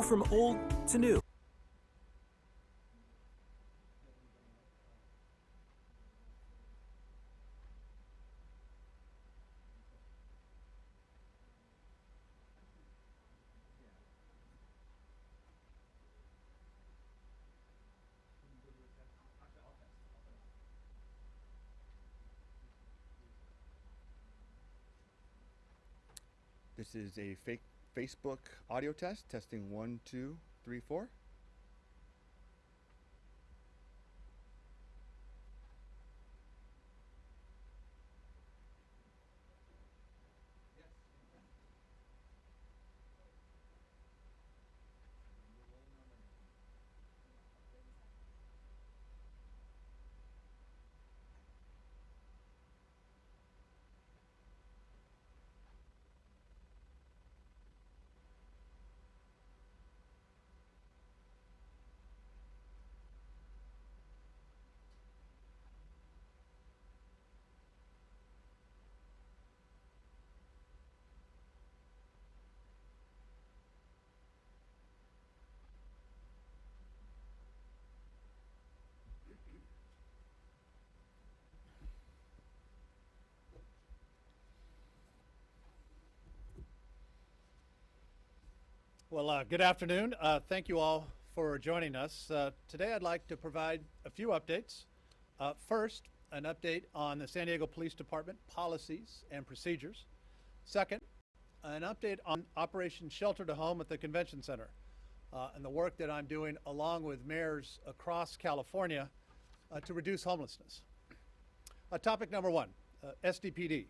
go from old to new. This is a fake Facebook audio test, testing 1, 2, 3, 4. Well, good afternoon. Thank you all for joining us. Today I'd like to provide a few updates. First, an update on the San Diego Police Department policies and procedures. Second, an update on Operation Shelter to Home at the Convention Center and the work that I'm doing along with mayors across California to reduce homelessness. Topic number one, SDPD.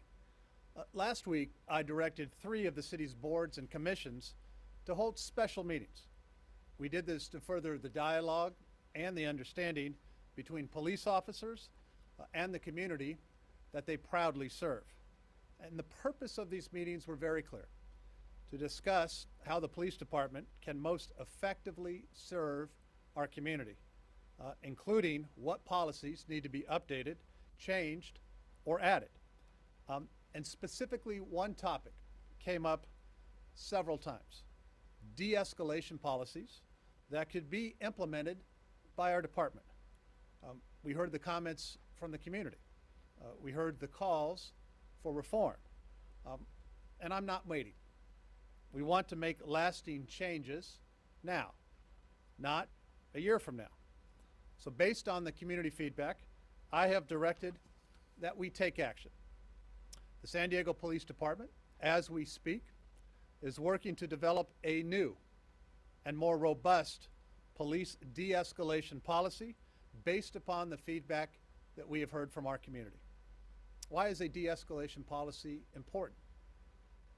Last week, I directed 3 of the city's boards and commissions to hold special meetings. We did this to further the dialogue and the understanding between police officers and the community that they proudly serve. And the purpose of these meetings were very clear: to discuss how the police department can most effectively serve our community, including what policies need to be updated, changed, or added. And specifically, one topic came up several times: de-escalation policies that could be implemented by our department. We heard the comments from the community. We heard the calls for reform. And I'm not waiting. We want to make lasting changes now, not a year from now. So based on the community feedback, I have directed that we take action. The San Diego Police Department, as we speak, is working to develop a new and more robust police de-escalation policy based upon the feedback that we have heard from our community. Why is a de-escalation policy important?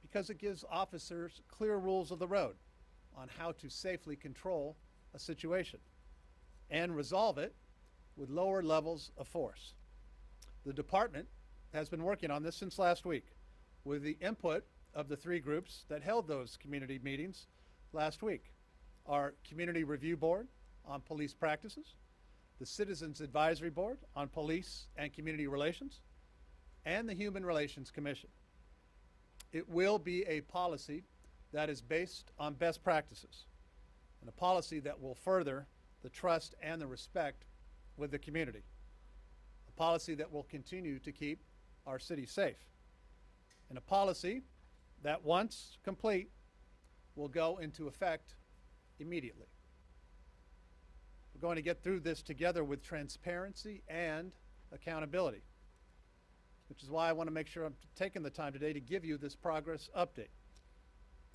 Because it gives officers clear rules of the road on how to safely control a situation and resolve it with lower levels of force. The department has been working on this since last week with the input of the 3 groups that held those community meetings last week: our Community Review Board on Police Practices, the Citizens Advisory Board on Police and Community Relations, and the Human Relations Commission. It will be a policy that is based on best practices and a policy that will further the trust and the respect with the community, a policy that will continue to keep our city safe, and a policy that, once complete, will go into effect immediately. We're going to get through this together with transparency and accountability, which is why I want to make sure I'm taking the time today to give you this progress update.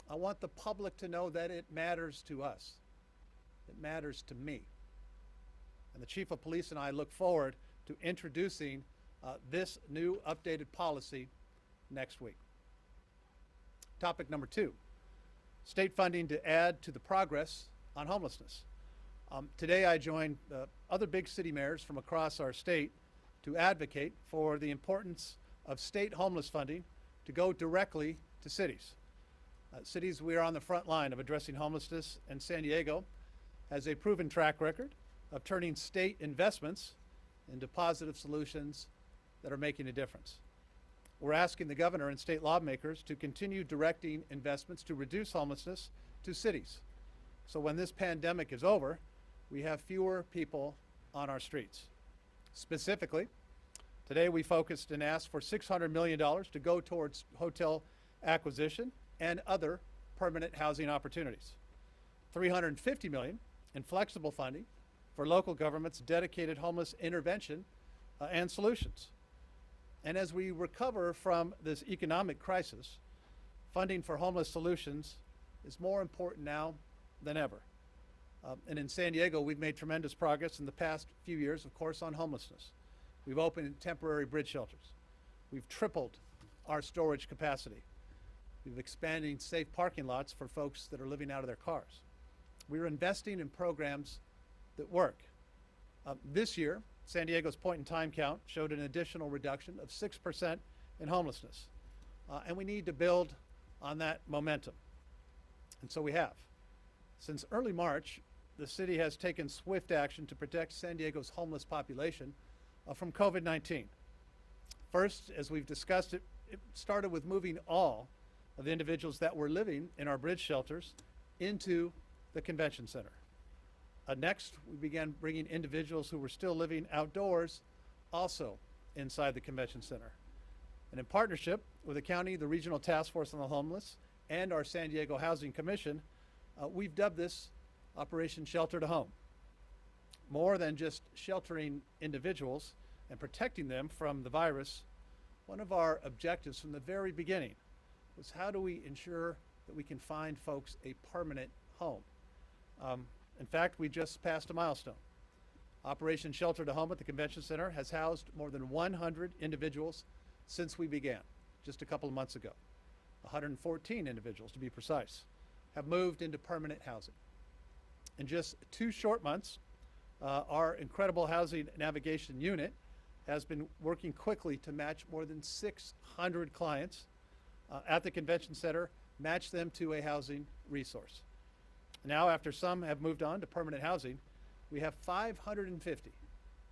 I want the public to know that it matters to us. It matters to me. And the Chief of Police and I look forward to introducing this new updated policy next week. Topic number 2, state funding to add to the progress on homelessness. Today I joined other big city mayors from across our state to advocate for the importance of state homeless funding to go directly to cities. Cities, we are on the front line of addressing homelessness, and San Diego has a proven track record of turning state investments into positive solutions that are making a difference. We're asking the governor and state lawmakers to continue directing investments to reduce homelessness to cities So when this pandemic is over, we have fewer people on our streets. Specifically, today we focused and asked for $600 million to go towards hotel acquisition and other permanent housing opportunities. $350 million in flexible funding for local governments' dedicated homeless intervention and solutions. And as we recover from this economic crisis, funding for homeless solutions is more important now than ever. And in San Diego, we've made tremendous progress in the past few years, of course, on homelessness. We've opened temporary bridge shelters. We've tripled our storage capacity. We've expanded safe parking lots for folks that are living out of their cars. We're investing in programs that work. This year, San Diego's point-in-time count showed an additional reduction of 6% in homelessness. And we need to build on that momentum. And so we have. Since early March, the city has taken swift action to protect San Diego's homeless population from COVID-19. First, as we've discussed, it started with moving all of the individuals that were living in our bridge shelters into the convention center. Next, we began bringing individuals who were still living outdoors also inside the convention center. And in partnership with the county, the Regional Task Force on the Homeless, and our San Diego Housing Commission, we've dubbed this Operation Shelter to Home. More than just sheltering individuals and protecting them from the virus, one of our objectives from the very beginning was how do we ensure that we can find folks a permanent home? In fact, we just passed a milestone. Operation Shelter to Home at the Convention Center has housed more than 100 individuals since we began, just a couple of months ago. 114 individuals, to be precise, have moved into permanent housing. In just 2 short months, our incredible housing navigation unit has been working quickly to match more than 600 clients at the Convention Center, match them to a housing resource. Now, after some have moved on to permanent housing, we have 550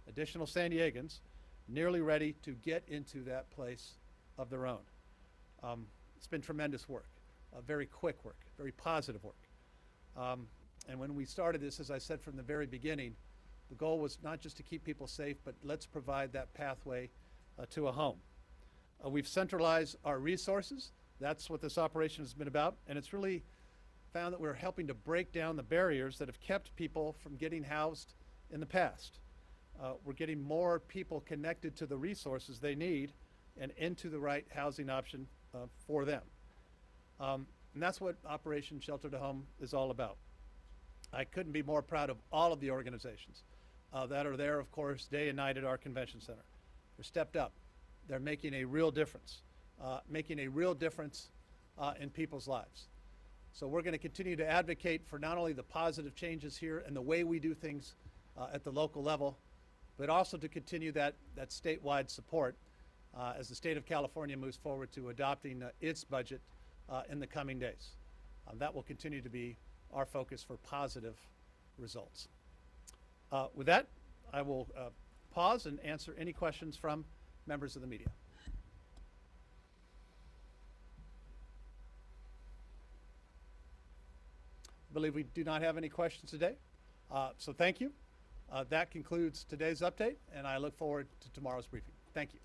additional San Diegans nearly ready to get into that place of their own. It's been tremendous work, very quick work, very positive work. And when we started this, as I said from the very beginning, the goal was not just to keep people safe, but let's provide that pathway to a home. We've centralized our resources. That's what this operation has been about, and it's really found that we're helping to break down the barriers that have kept people from getting housed in the past. We're getting more people connected to the resources they need and into the right housing option for them. And that's what Operation Shelter to Home is all about. I couldn't be more proud of all of the organizations that are there, of course, day and night at our convention center. They're stepped up. They're making a real difference, in people's lives. So we're going to continue to advocate for not only the positive changes here and the way we do things at the local level, but also to continue that statewide support as the state of California moves forward to adopting its budget in the coming days. That will continue to be our focus for positive results. With that, I will pause and answer any questions from members of the media. I believe we do not have any questions today. So thank you. That concludes today's update, and I look forward to tomorrow's briefing. Thank you.